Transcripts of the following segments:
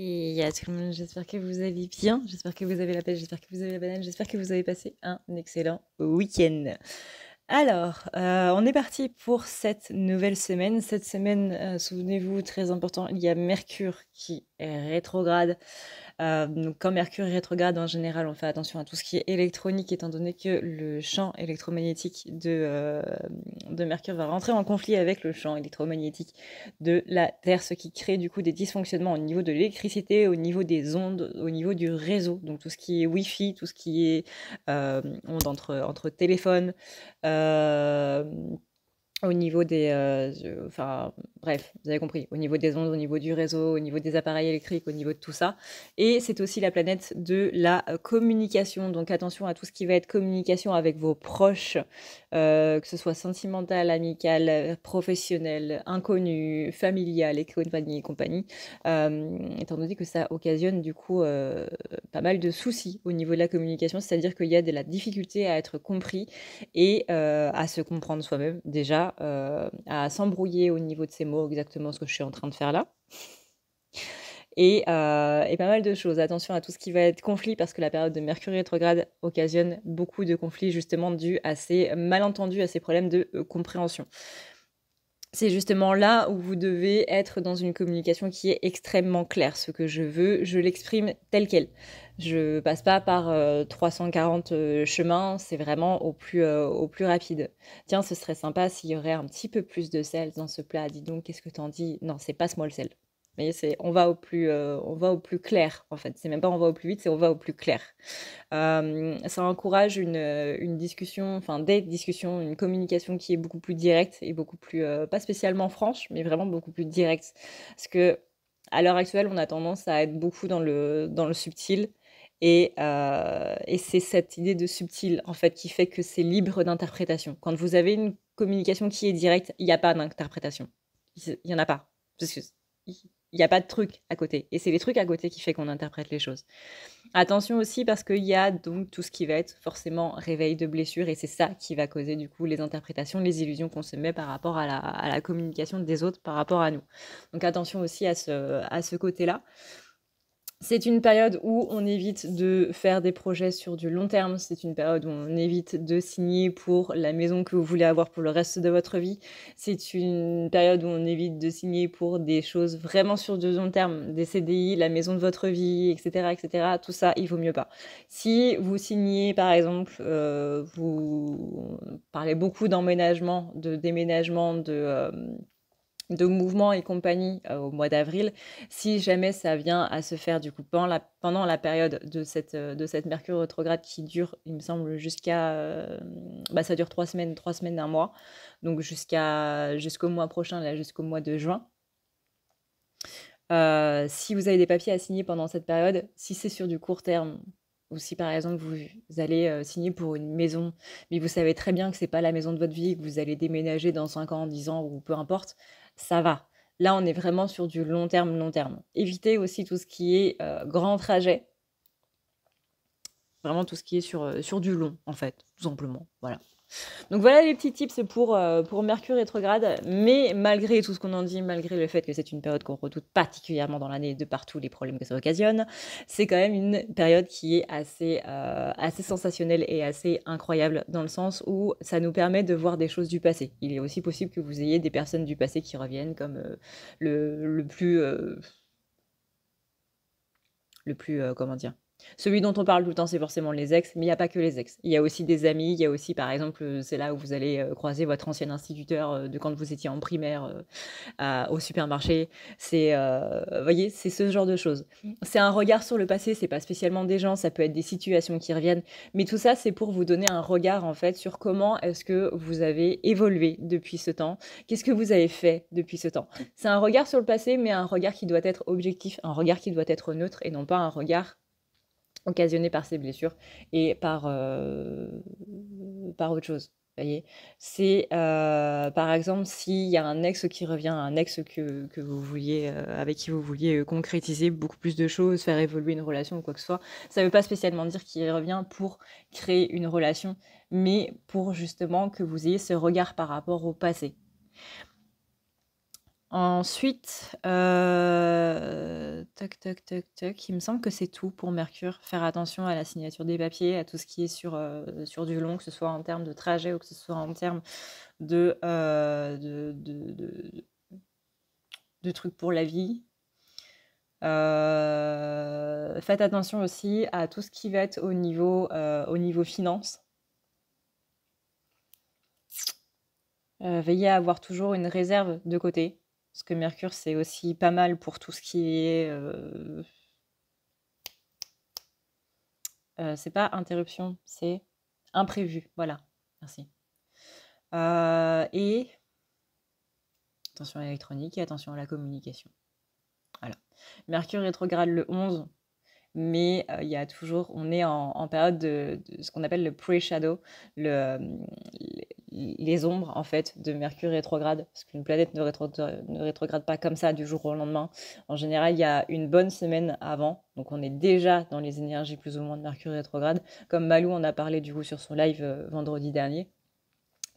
Et à tout le monde, j'espère que vous allez bien, j'espère que vous avez la pêche, j'espère que vous avez la banane, j'espère que vous avez passé un excellent week-end. Alors, on est parti pour cette nouvelle semaine. Cette semaine, souvenez-vous, très important, il y a Mercure qui est rétrograde. Donc quand Mercure est rétrograde, en général, on fait attention à tout ce qui est électronique, étant donné que le champ électromagnétique de Mercure va rentrer en conflit avec le champ électromagnétique de la Terre, ce qui crée du coup des dysfonctionnements au niveau de l'électricité, au niveau des ondes, au niveau du réseau. Donc tout ce qui est Wi-Fi, tout ce qui est ondes entre téléphones, euh, au niveau des, enfin bref, vous avez compris, au niveau des ondes, au niveau du réseau, au niveau des appareils électriques, au niveau de tout ça. Et c'est aussi la planète de la communication. Donc attention à tout ce qui va être communication avec vos proches, que ce soit sentimental, amical, professionnel, inconnu, familial et compagnie et compagnie. Étant donné que ça occasionne du coup pas mal de soucis au niveau de la communication, c'est-à-dire qu'il y a de la difficulté à être compris et à se comprendre soi-même déjà, à s'embrouiller au niveau de ses mots, exactement ce que je suis en train de faire là. Et pas mal de choses. Attention à tout ce qui va être conflit, parce que la période de Mercure rétrograde occasionne beaucoup de conflits, justement dus à ces malentendus, à ces problèmes de compréhension. C'est justement là où vous devez être dans une communication qui est extrêmement claire. Ce que je veux, je l'exprime tel quel. Je passe pas par 340 chemins, c'est vraiment au plus rapide. Tiens, ce serait sympa s'il y aurait un petit peu plus de sel dans ce plat. Dis donc, qu'est-ce que t'en dis? Non, c'est passe-moi le sel. Vous voyez, on va au plus clair, en fait. C'est même pas on va au plus vite, c'est on va au plus clair. Ça encourage une discussion, enfin des discussions, une communication qui est beaucoup plus directe et beaucoup plus, pas spécialement franche, mais vraiment beaucoup plus directe. Parce que à l'heure actuelle, on a tendance à être beaucoup dans le subtil et c'est cette idée de subtil, en fait, qui fait que c'est libre d'interprétation. Quand vous avez une communication qui est directe, il n'y a pas d'interprétation. Il y en a pas. Parce que il n'y a pas de truc à côté. Et c'est les trucs à côté qui fait qu'on interprète les choses. Attention aussi parce qu'il y a donc tout ce qui va être forcément réveil de blessures et c'est ça qui va causer du coup les interprétations, les illusions qu'on se met par rapport à la communication des autres par rapport à nous. Donc attention aussi à ce côté-là. C'est une période où on évite de faire des projets sur du long terme. C'est une période où on évite de signer pour la maison que vous voulez avoir pour le reste de votre vie. C'est une période où on évite de signer pour des choses vraiment sur du long terme, des CDI, la maison de votre vie, etc., etc. Tout ça, il vaut mieux pas. Si vous signez, par exemple, vous parlez beaucoup d'emménagement, de déménagement, de mouvements et compagnie au mois d'avril, si jamais ça vient à se faire du coup pendant la période de cette Mercure rétrograde qui dure, il me semble, ça dure 3 semaines d'un mois, donc jusqu'au mois prochain, là, jusqu'au mois de juin. Si vous avez des papiers à signer pendant cette période, si c'est sur du court terme, ou si par exemple vous allez signer pour une maison, mais vous savez très bien que c'est pas la maison de votre vie, que vous allez déménager dans 5 ans, 10 ans, ou peu importe, ça va. Là, on est vraiment sur du long terme, long terme. Évitez aussi tout ce qui est grand trajet. Vraiment tout ce qui est sur du long, en fait, tout simplement. Voilà. Donc voilà les petits tips pour Mercure rétrograde, mais malgré tout ce qu'on en dit, malgré le fait que c'est une période qu'on redoute particulièrement dans l'année de par tous les problèmes que ça occasionne, c'est quand même une période qui est assez sensationnelle et assez incroyable dans le sens où ça nous permet de voir des choses du passé. Il est aussi possible que vous ayez des personnes du passé qui reviennent comme le plus, comment dire, celui dont on parle tout le temps, c'est forcément les ex, mais il n'y a pas que les ex. Il y a aussi des amis, il y a aussi, par exemple, c'est là où vous allez croiser votre ancien instituteur de quand vous étiez en primaire au supermarché. Vous voyez, c'est ce genre de choses. C'est un regard sur le passé, c'est pas spécialement des gens, ça peut être des situations qui reviennent, mais tout ça, c'est pour vous donner un regard, en fait, sur comment est-ce que vous avez évolué depuis ce temps, qu'est-ce que vous avez fait depuis ce temps. C'est un regard sur le passé, mais un regard qui doit être objectif, un regard qui doit être neutre, et non pas un regard occasionné par ces blessures et par autre chose. Voyez, c'est par exemple s'il y a un ex qui revient, un ex que vous vouliez, avec qui vous vouliez concrétiser beaucoup plus de choses, faire évoluer une relation ou quoi que ce soit, ça ne veut pas spécialement dire qu'il revient pour créer une relation, mais pour justement que vous ayez ce regard par rapport au passé. Ensuite, toc, toc, toc, toc, il me semble que c'est tout pour Mercure. Faire attention à la signature des papiers, à tout ce qui est sur du long, que ce soit en termes de trajet ou que ce soit en termes de, de trucs pour la vie. Faites attention aussi à tout ce qui va être au niveau finance. Veillez à avoir toujours une réserve de côté, parce que Mercure, c'est aussi pas mal pour tout ce qui est... c'est pas interruption, c'est imprévu. Voilà, merci. Et attention à l'électronique et attention à la communication. Voilà. Mercure rétrograde le 11, mais il y a toujours, on est en période de ce qu'on appelle le pre-shadow, les ombres en fait de Mercure rétrograde, parce qu'une planète ne rétrograde pas comme ça du jour au lendemain. En général, il y a une bonne semaine avant, donc on est déjà dans les énergies plus ou moins de Mercure rétrograde, comme Malou en a parlé du coup sur son live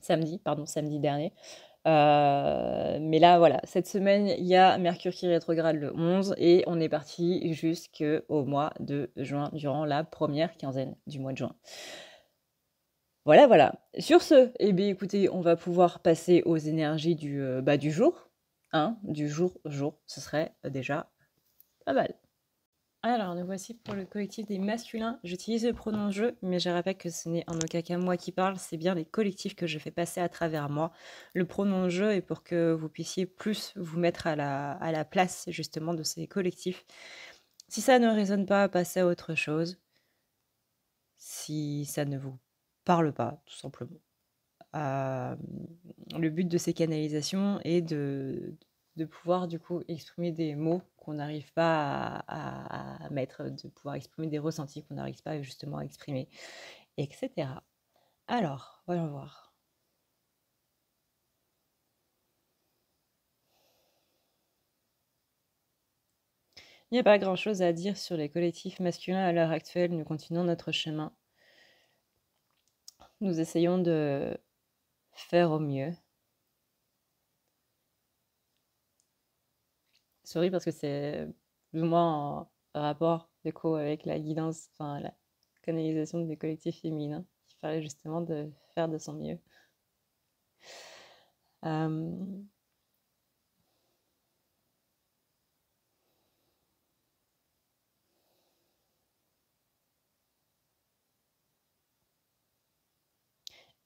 samedi dernier. Mais là, voilà, cette semaine, il y a Mercure qui rétrograde le 11 et on est parti jusqu'au mois de juin, durant la première quinzaine du mois de juin. Voilà, voilà. Sur ce, eh bien, écoutez, on va pouvoir passer aux énergies du jour. Hein, du jour, ce serait déjà pas mal. Alors, nous voici pour le collectif des masculins. J'utilise le pronom je, mais je rappelle que ce n'est en aucun cas moi qui parle, c'est bien les collectifs que je fais passer à travers moi. Le pronom je est pour que vous puissiez plus vous mettre à la place justement de ces collectifs. Si ça ne résonne pas, passez à autre chose. Si ça ne vous parle pas, tout simplement. Le but de ces canalisations est de pouvoir du coup exprimer des mots qu'on n'arrive pas à mettre, de pouvoir exprimer des ressentis qu'on n'arrive pas justement à exprimer, etc. Alors, voyons voir. Il n'y a pas grand-chose à dire sur les collectifs masculins à l'heure actuelle. Nous continuons notre chemin. Nous essayons de faire au mieux. Sorry parce que c'est plus ou moins en rapport d'écho avec la guidance, enfin la canalisation des collectifs féminins qui parlait justement de faire de son mieux.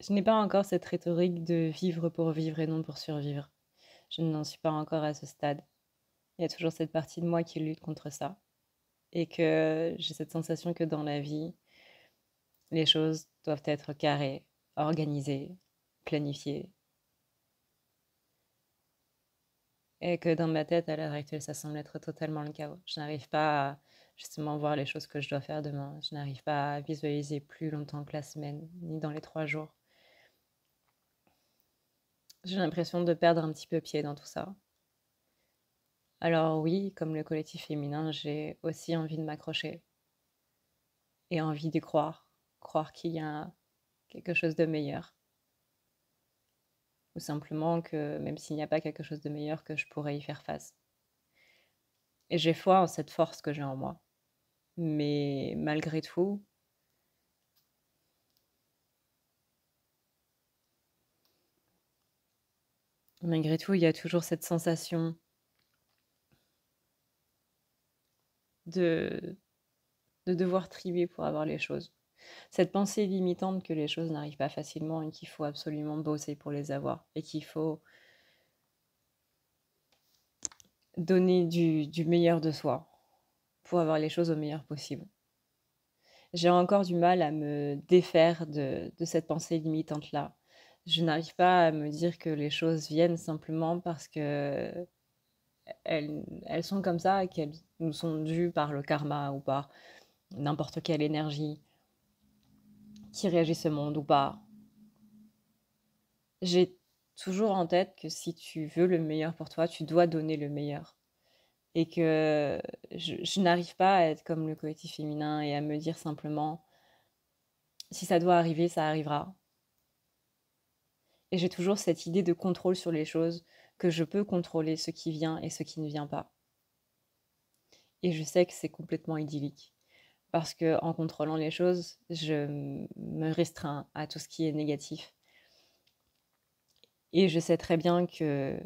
Je n'ai pas encore cette rhétorique de vivre pour vivre et non pour survivre. Je n'en suis pas encore à ce stade. Il y a toujours cette partie de moi qui lutte contre ça. Et que j'ai cette sensation que dans la vie, les choses doivent être carrées, organisées, planifiées. Et que dans ma tête, à l'heure actuelle, ça semble être totalement le chaos. Je n'arrive pas à justement voir les choses que je dois faire demain. Je n'arrive pas à visualiser plus longtemps que la semaine, ni dans les 3 jours. J'ai l'impression de perdre un petit peu pied dans tout ça. Alors oui, comme le collectif féminin, j'ai aussi envie de m'accrocher et envie d'y croire qu'il y a quelque chose de meilleur. Ou simplement que même s'il n'y a pas quelque chose de meilleur, que je pourrais y faire face. Et j'ai foi en cette force que j'ai en moi. Mais malgré tout, il y a toujours cette sensation de devoir trier pour avoir les choses. Cette pensée limitante que les choses n'arrivent pas facilement et qu'il faut absolument bosser pour les avoir et qu'il faut donner du meilleur de soi pour avoir les choses au meilleur possible. J'ai encore du mal à me défaire de cette pensée limitante-là. Je n'arrive pas à me dire que les choses viennent simplement parce que elles sont comme ça et qu'elles nous sont dues par le karma ou par n'importe quelle énergie qui régit ce monde ou pas. J'ai toujours en tête que si tu veux le meilleur pour toi, tu dois donner le meilleur. Et que je n'arrive pas à être comme le collectif féminin et à me dire simplement, si ça doit arriver, ça arrivera. Et j'ai toujours cette idée de contrôle sur les choses, que je peux contrôler ce qui vient et ce qui ne vient pas. Et je sais que c'est complètement idyllique. Parce que en contrôlant les choses, je me restreins à tout ce qui est négatif. Et je sais très bien que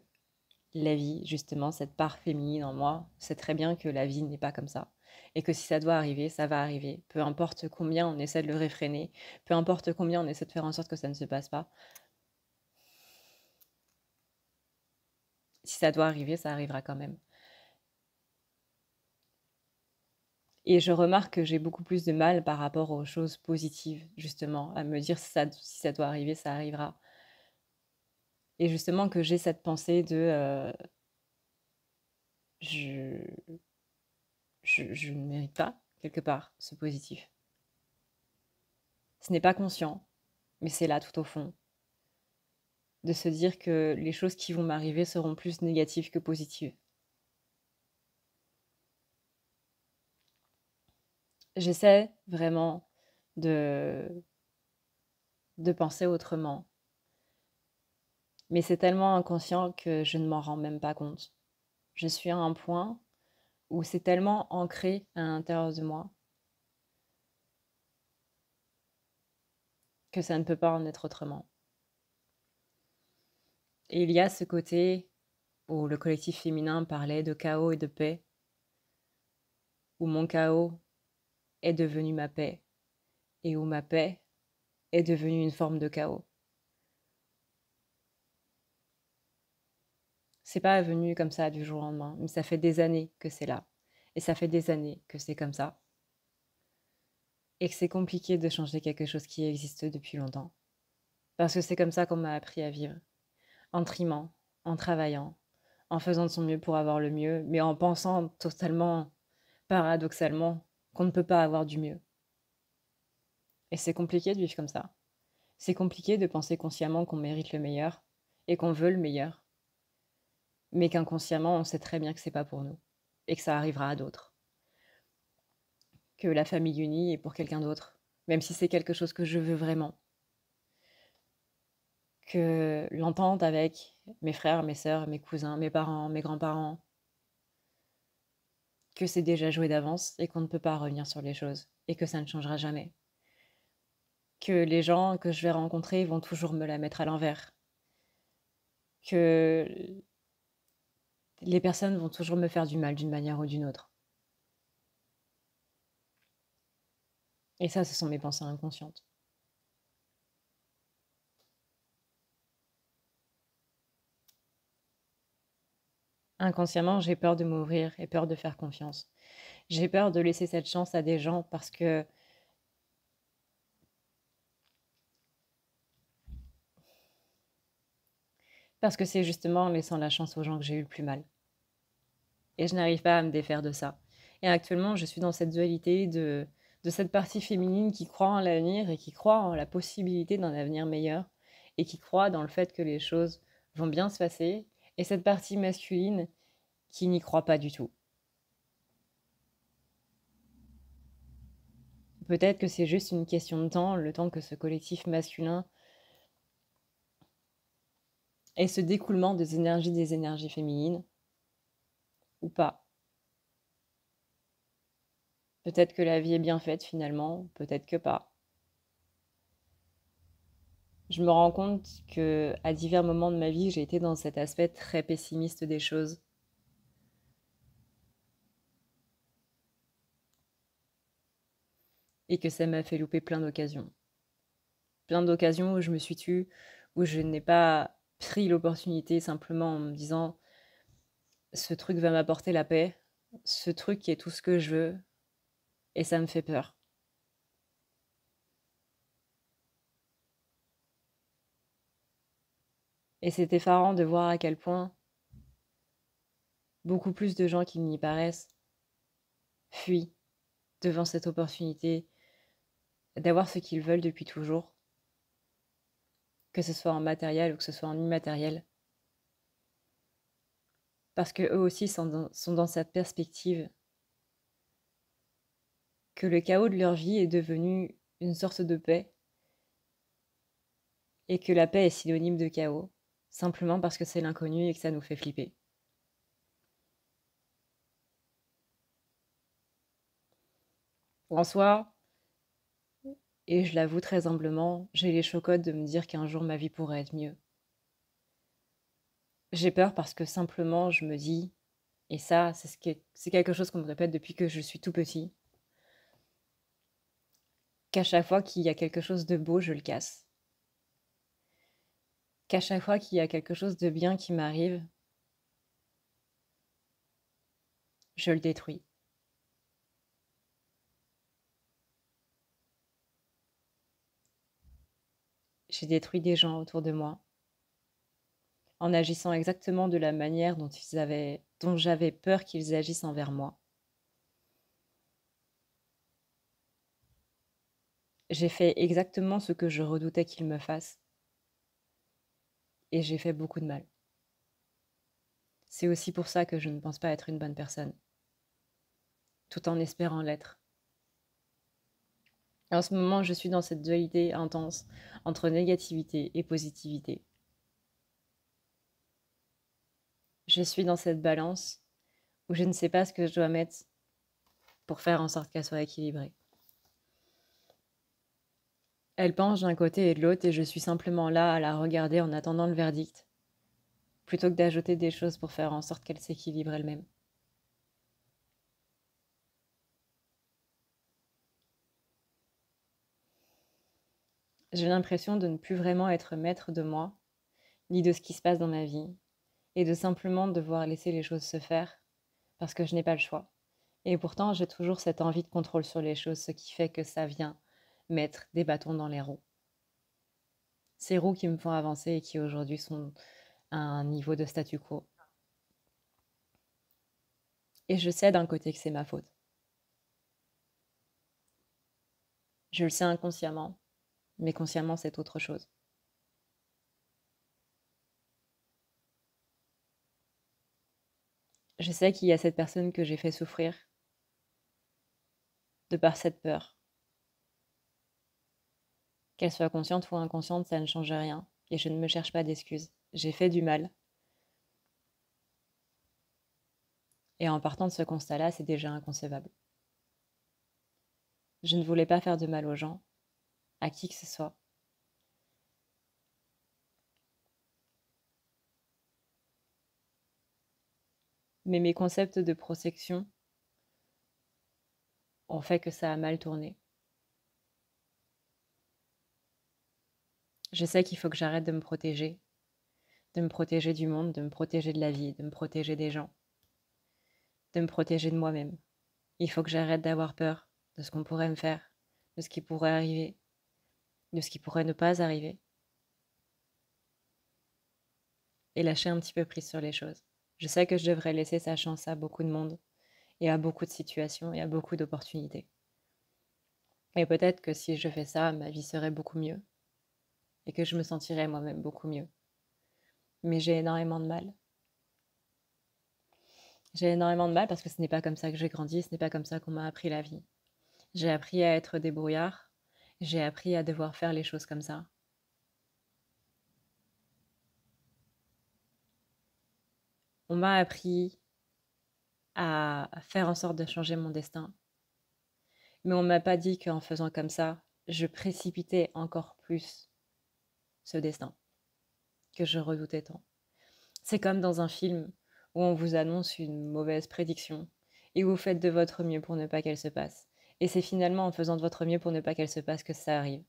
la vie, justement, cette part féminine en moi, sait très bien que la vie n'est pas comme ça. Et que si ça doit arriver, ça va arriver. Peu importe combien on essaie de le réfréner, peu importe combien on essaie de faire en sorte que ça ne se passe pas, si ça doit arriver, ça arrivera quand même. Et je remarque que j'ai beaucoup plus de mal par rapport aux choses positives, justement, à me dire si ça doit arriver, ça arrivera. Et justement que j'ai cette pensée de je, je ne mérite pas, quelque part, ce positif. Ce n'est pas conscient, mais c'est là tout au fond. De se dire que les choses qui vont m'arriver seront plus négatives que positives. J'essaie vraiment de, de penser autrement, mais c'est tellement inconscient que je ne m'en rends même pas compte. Je suis à un point où c'est tellement ancré à l'intérieur de moi que ça ne peut pas en être autrement. Et il y a ce côté où le collectif féminin parlait de chaos et de paix, où mon chaos est devenu ma paix, et où ma paix est devenue une forme de chaos. C'est pas venu comme ça du jour au lendemain, mais ça fait des années que c'est là. Et ça fait des années que c'est comme ça. Et que c'est compliqué de changer quelque chose qui existe depuis longtemps. Parce que c'est comme ça qu'on m'a appris à vivre. En trimant, en travaillant, en faisant de son mieux pour avoir le mieux, mais en pensant totalement, paradoxalement, qu'on ne peut pas avoir du mieux. Et c'est compliqué de vivre comme ça. C'est compliqué de penser consciemment qu'on mérite le meilleur et qu'on veut le meilleur, mais qu'inconsciemment on sait très bien que c'est pas pour nous et que ça arrivera à d'autres. Que la famille unie est pour quelqu'un d'autre, même si c'est quelque chose que je veux vraiment. Que l'entente avec mes frères, mes sœurs, mes cousins, mes parents, mes grands-parents, que c'est déjà joué d'avance et qu'on ne peut pas revenir sur les choses et que ça ne changera jamais. Que les gens que je vais rencontrer vont toujours me la mettre à l'envers. Que les personnes vont toujours me faire du mal d'une manière ou d'une autre. Et ça, ce sont mes pensées inconscientes. Inconsciemment, j'ai peur de m'ouvrir et peur de faire confiance. J'ai peur de laisser cette chance à des gens parce que c'est justement en laissant la chance aux gens que j'ai eu le plus mal. Et je n'arrive pas à me défaire de ça. Et actuellement, je suis dans cette dualité de cette partie féminine qui croit en l'avenir et qui croit en la possibilité d'un avenir meilleur et qui croit dans le fait que les choses vont bien se passer, et cette partie masculine qui n'y croit pas du tout. Peut-être que c'est juste une question de temps, le temps que ce collectif masculin ait ce découlement des énergies féminines, ou pas. Peut-être que la vie est bien faite finalement, peut-être que pas. Je me rends compte que à divers moments de ma vie, j'ai été dans cet aspect très pessimiste des choses. Et que ça m'a fait louper plein d'occasions. Plein d'occasions où je me suis tue, où je n'ai pas pris l'opportunité simplement en me disant ce truc va m'apporter la paix, ce truc qui est tout ce que je veux, et ça me fait peur. Et c'est effarant de voir à quel point beaucoup plus de gens qui n'y paraissent fuient devant cette opportunité d'avoir ce qu'ils veulent depuis toujours, que ce soit en matériel ou que ce soit en immatériel, parce que eux aussi sont dans cette perspective que le chaos de leur vie est devenu une sorte de paix et que la paix est synonyme de chaos, simplement parce que c'est l'inconnu et que ça nous fait flipper. En soi, et je l'avoue très humblement, j'ai les chocottes de me dire qu'un jour ma vie pourrait être mieux. J'ai peur parce que simplement je me dis, et ça c'est quelque chose qu'on me répète depuis que je suis tout petit, qu'à chaque fois qu'il y a quelque chose de beau, je le casse. Qu'à chaque fois qu'il y a quelque chose de bien qui m'arrive, je le détruis. J'ai détruit des gens autour de moi en agissant exactement de la manière dont j'avais peur qu'ils agissent envers moi. J'ai fait exactement ce que je redoutais qu'ils me fassent et j'ai fait beaucoup de mal. C'est aussi pour ça que je ne pense pas être une bonne personne, tout en espérant l'être. En ce moment, je suis dans cette dualité intense entre négativité et positivité. Je suis dans cette balance où je ne sais pas ce que je dois mettre pour faire en sorte qu'elle soit équilibrée. Elle penche d'un côté et de l'autre et je suis simplement là à la regarder en attendant le verdict, plutôt que d'ajouter des choses pour faire en sorte qu'elle s'équilibre elle-même. J'ai l'impression de ne plus vraiment être maître de moi, ni de ce qui se passe dans ma vie, et de simplement devoir laisser les choses se faire, parce que je n'ai pas le choix. Et pourtant, j'ai toujours cette envie de contrôle sur les choses, ce qui fait que ça vient mettre des bâtons dans les roues. Ces roues qui me font avancer et qui aujourd'hui sont à un niveau de statu quo. Et je sais d'un côté que c'est ma faute. Je le sais inconsciemment, mais consciemment c'est autre chose. Je sais qu'il y a cette personne que j'ai fait souffrir de par cette peur. Qu'elle soit consciente ou inconsciente, ça ne change rien. Et je ne me cherche pas d'excuses. J'ai fait du mal. Et en partant de ce constat-là, c'est déjà inconcevable. Je ne voulais pas faire de mal aux gens, à qui que ce soit. Mais mes concepts de protection ont fait que ça a mal tourné. Je sais qu'il faut que j'arrête de me protéger du monde, de me protéger de la vie, de me protéger des gens, de me protéger de moi-même. Il faut que j'arrête d'avoir peur de ce qu'on pourrait me faire, de ce qui pourrait arriver, de ce qui pourrait ne pas arriver, et lâcher un petit peu prise sur les choses. Je sais que je devrais laisser sa chance à beaucoup de monde, et à beaucoup de situations, et à beaucoup d'opportunités. Et peut-être que si je fais ça, ma vie serait beaucoup mieux, et que je me sentirais moi-même beaucoup mieux. Mais j'ai énormément de mal. J'ai énormément de mal parce que ce n'est pas comme ça que j'ai grandi, ce n'est pas comme ça qu'on m'a appris la vie. J'ai appris à être débrouillard, j'ai appris à devoir faire les choses comme ça. On m'a appris à faire en sorte de changer mon destin. Mais on m'a pas dit qu'en faisant comme ça, je précipitais encore plus ce destin que je redoutais tant. C'est comme dans un film où on vous annonce une mauvaise prédiction et vous faites de votre mieux pour ne pas qu'elle se passe. Et c'est finalement en faisant de votre mieux pour ne pas qu'elle se passe que ça arrive.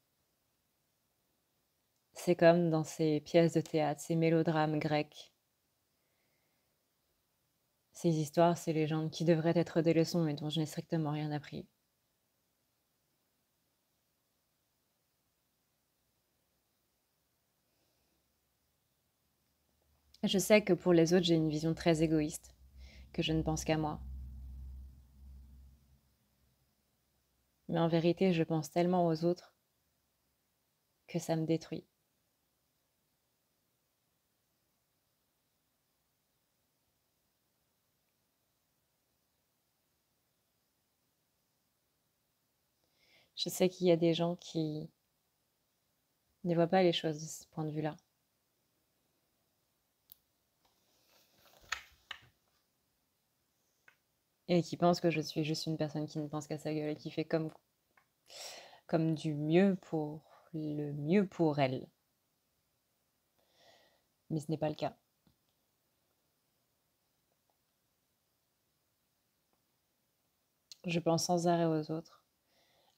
C'est comme dans ces pièces de théâtre, ces mélodrames grecs. Ces histoires, ces légendes qui devraient être des leçons mais dont je n'ai strictement rien appris. Je sais que pour les autres, j'ai une vision très égoïste, que je ne pense qu'à moi. Mais en vérité, je pense tellement aux autres que ça me détruit. Je sais qu'il y a des gens qui ne voient pas les choses de ce point de vue-là. Et qui pensent que je suis juste une personne qui ne pense qu'à sa gueule et qui fait comme du mieux pour le mieux pour elle. Mais ce n'est pas le cas. Je pense sans arrêt aux autres,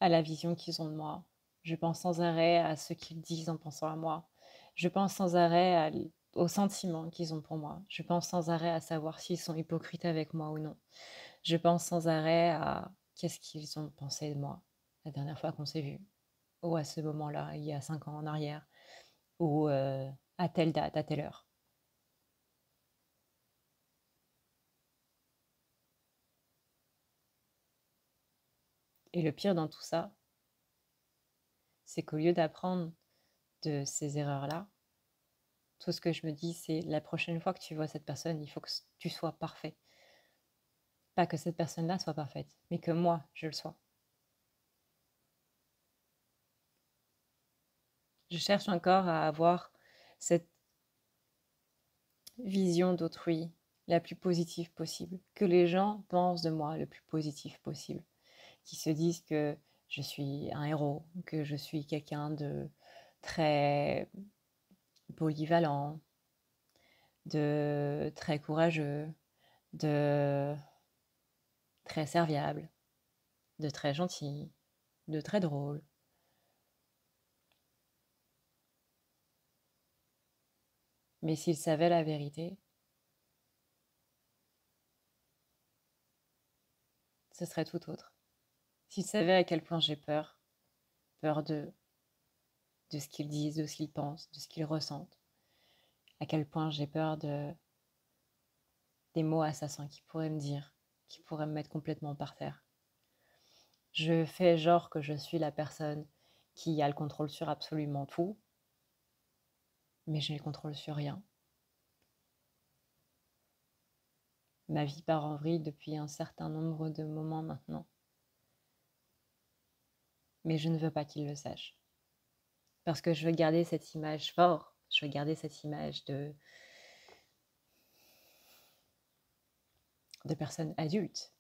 à la vision qu'ils ont de moi. Je pense sans arrêt à ce qu'ils disent en pensant à moi. Je pense sans arrêt aux sentiments qu'ils ont pour moi. Je pense sans arrêt à savoir s'ils sont hypocrites avec moi ou non. Je pense sans arrêt à qu'est-ce qu'ils ont pensé de moi la dernière fois qu'on s'est vu, ou à ce moment-là, il y a 5 ans en arrière, ou à telle date, à telle heure. Et le pire dans tout ça, c'est qu'au lieu d'apprendre de ces erreurs-là, tout ce que je me dis, c'est la prochaine fois que tu vois cette personne, il faut que tu sois parfait. Pas que cette personne-là soit parfaite, mais que moi, je le sois. Je cherche encore à avoir cette vision d'autrui la plus positive possible, que les gens pensent de moi le plus positif possible, qui se disent que je suis un héros, que je suis quelqu'un de très polyvalent, de très courageux, de très serviable, de très gentil, de très drôle. Mais s'ils savaient la vérité, ce serait tout autre. S'ils savaient à quel point j'ai peur, peur de ce qu'ils disent, de ce qu'ils pensent, de ce qu'ils ressentent, à quel point j'ai peur des mots assassins qu'ils pourraient me dire, qui pourraient me mettre complètement par terre. Je fais genre que je suis la personne qui a le contrôle sur absolument tout, mais j'ai le contrôle sur rien. Ma vie part en vrille depuis un certain nombre de moments maintenant. Mais je ne veux pas qu'ils le sachent. Parce que je veux garder cette image forte, je veux garder cette image de personnes adultes,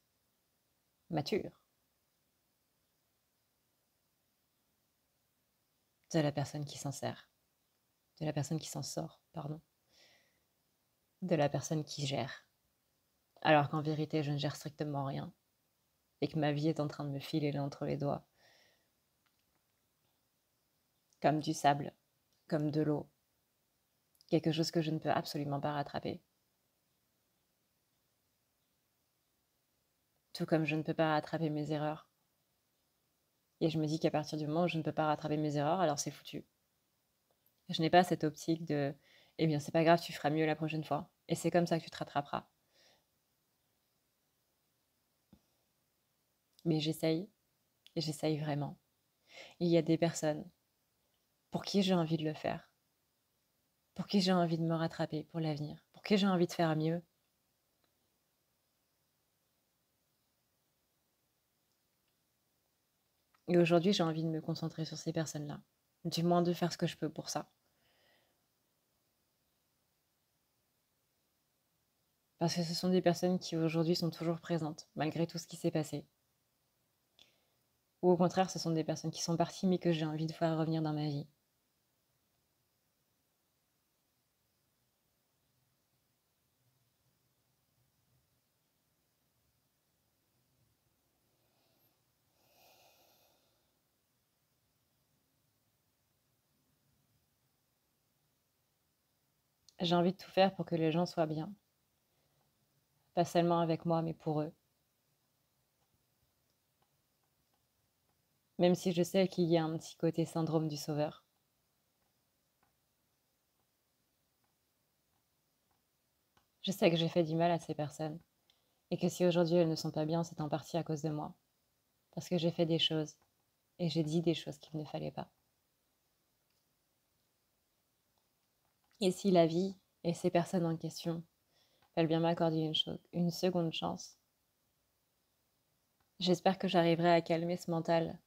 matures, de la personne qui s'en sert, de la personne qui s'en sort, pardon, de la personne qui gère. Alors qu'en vérité, je ne gère strictement rien et que ma vie est en train de me filer entre les doigts, comme du sable, comme de l'eau, quelque chose que je ne peux absolument pas rattraper. Tout comme je ne peux pas rattraper mes erreurs. Et je me dis qu'à partir du moment où je ne peux pas rattraper mes erreurs, alors c'est foutu. Je n'ai pas cette optique de eh bien, c'est pas grave, tu feras mieux la prochaine fois. Et c'est comme ça que tu te rattraperas. Mais j'essaye, et j'essaye vraiment. Il y a des personnes pour qui j'ai envie de le faire, pour qui j'ai envie de me rattraper pour l'avenir, pour qui j'ai envie de faire mieux. Et aujourd'hui, j'ai envie de me concentrer sur ces personnes-là. Du moins de faire ce que je peux pour ça. Parce que ce sont des personnes qui aujourd'hui sont toujours présentes, malgré tout ce qui s'est passé. Ou au contraire, ce sont des personnes qui sont parties mais que j'ai envie de faire revenir dans ma vie. J'ai envie de tout faire pour que les gens soient bien. Pas seulement avec moi, mais pour eux. Même si je sais qu'il y a un petit côté syndrome du sauveur. Je sais que j'ai fait du mal à ces personnes. Et que si aujourd'hui elles ne sont pas bien, c'est en partie à cause de moi. Parce que j'ai fait des choses. Et j'ai dit des choses qu'il ne fallait pas. Et si la vie et ces personnes en question veulent bien m'accorder une seconde chance, j'espère que j'arriverai à calmer ce mental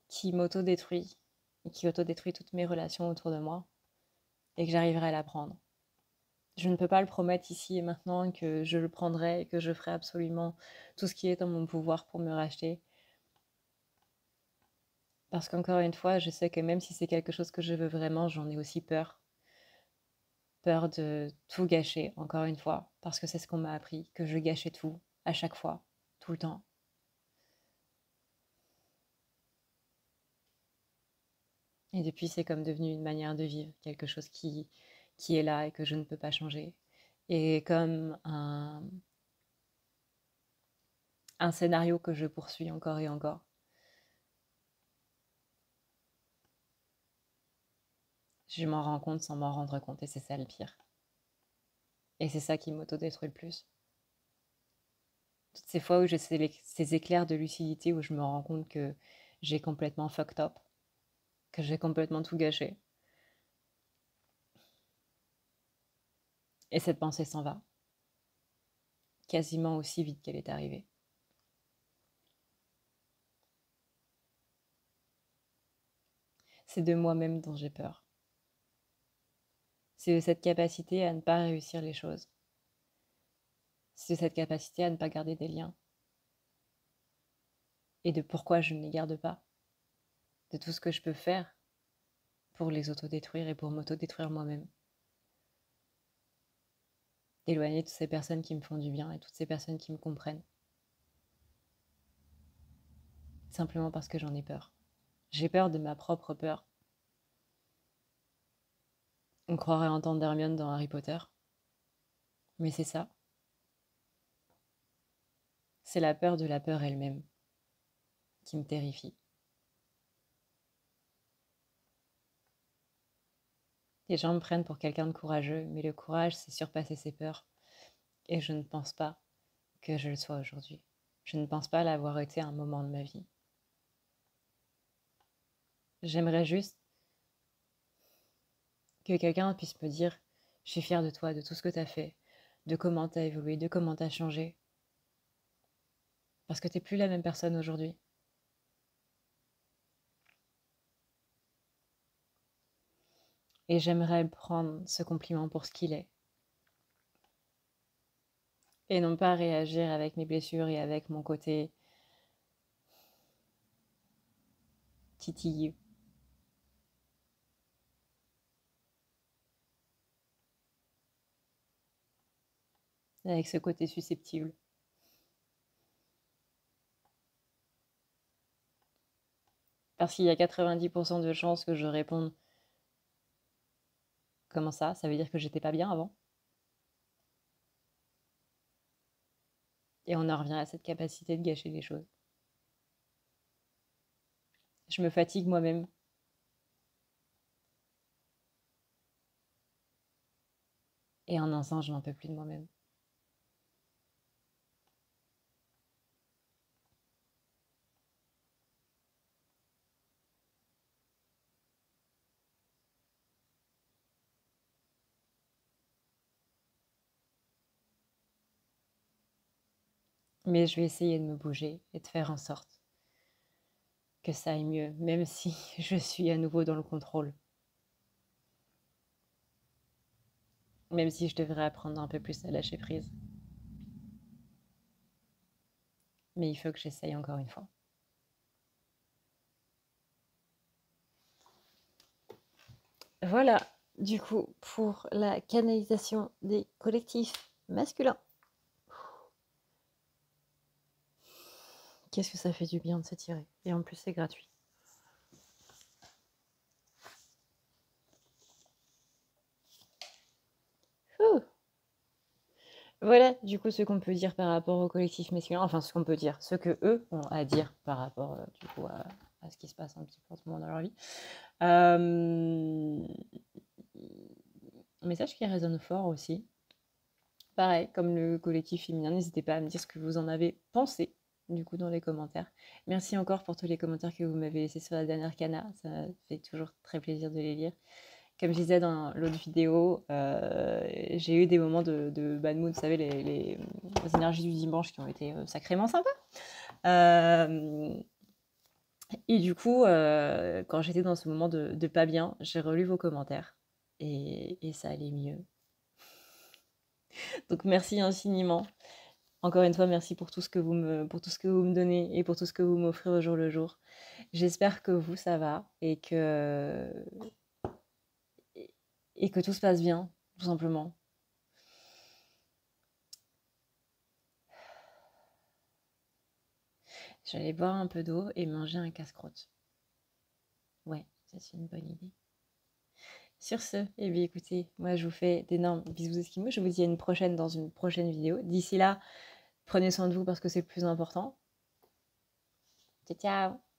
qui m'auto-détruit et qui autodétruit toutes mes relations autour de moi et que j'arriverai à la prendre. Je ne peux pas le promettre ici et maintenant que je le prendrai et que je ferai absolument tout ce qui est en mon pouvoir pour me racheter. Parce qu'encore une fois, je sais que même si c'est quelque chose que je veux vraiment, j'en ai aussi peur. Peur de tout gâcher, encore une fois, parce que c'est ce qu'on m'a appris, que je gâchais tout, à chaque fois, tout le temps. Et depuis, c'est comme devenu une manière de vivre, quelque chose qui est là et que je ne peux pas changer. Et comme un scénario que je poursuis encore et encore. Je m'en rends compte sans m'en rendre compte et c'est ça le pire. Et c'est ça qui m'autodétruit le plus. Toutes ces fois où j'ai ces éclairs de lucidité où je me rends compte que j'ai complètement fucked up, que j'ai complètement tout gâché. Et cette pensée s'en va, quasiment aussi vite qu'elle est arrivée. C'est de moi-même dont j'ai peur. C'est de cette capacité à ne pas réussir les choses. C'est de cette capacité à ne pas garder des liens. Et de pourquoi je ne les garde pas. De tout ce que je peux faire pour les autodétruire et pour m'autodétruire moi-même. D'éloigner toutes ces personnes qui me font du bien et toutes ces personnes qui me comprennent. Simplement parce que j'en ai peur. J'ai peur de ma propre peur. On croirait entendre Hermione dans Harry Potter. Mais c'est ça. C'est la peur de la peur elle-même qui me terrifie. Les gens me prennent pour quelqu'un de courageux, mais le courage, c'est surpasser ses peurs. Et je ne pense pas que je le sois aujourd'hui. Je ne pense pas l'avoir été à un moment de ma vie. J'aimerais juste que quelqu'un puisse me dire « Je suis fière de toi, de tout ce que tu as fait, de comment tu as évolué, de comment tu as changé. » Parce que tu n'es plus la même personne aujourd'hui. Et j'aimerais prendre ce compliment pour ce qu'il est. Et non pas réagir avec mes blessures et avec mon côté titilleux. Avec ce côté susceptible. Parce qu'il y a 90% de chances que je réponde « Comment ça? Ça veut dire que j'étais pas bien avant ?» Et on en revient à cette capacité de gâcher les choses. Je me fatigue moi-même. Et en un sens, je n'en peux plus de moi-même. Mais je vais essayer de me bouger et de faire en sorte que ça aille mieux, même si je suis à nouveau dans le contrôle. Même si je devrais apprendre un peu plus à lâcher prise. Mais il faut que j'essaye encore une fois. Voilà, du coup, pour la canalisation des collectifs masculins. Qu'est-ce que ça fait du bien de s'étirer. Et en plus, c'est gratuit. Ouh. Voilà, du coup, ce qu'on peut dire par rapport au collectif masculin. Enfin, ce qu'on peut dire, ce que eux ont à dire par rapport, du coup, à ce qui se passe un petit peu en ce moment dans leur vie. Un message qui résonne fort aussi. Pareil, comme le collectif féminin, n'hésitez pas à me dire ce que vous en avez pensé, du coup, dans les commentaires. Merci encore pour tous les commentaires que vous m'avez laissés sur la dernière cana. Ça fait toujours très plaisir de les lire. Comme je disais dans l'autre vidéo, j'ai eu des moments de bad mood, vous savez, les énergies du dimanche qui ont été sacrément sympas. Et du coup, quand j'étais dans ce moment de pas bien, j'ai relu vos commentaires et ça allait mieux. Donc merci infiniment. Encore une fois, merci pour tout ce que vous me donnez et pour tout ce que vous m'offrez au jour le jour. J'espère que vous, ça va et que tout se passe bien, tout simplement. J'allais boire un peu d'eau et manger un casse-croûte. Ouais, ça c'est une bonne idée. Sur ce, eh bien écoutez, moi je vous fais d'énormes bisous esquimaux. Je vous dis à une prochaine dans une prochaine vidéo. D'ici là, prenez soin de vous parce que c'est le plus important. Ciao, ciao!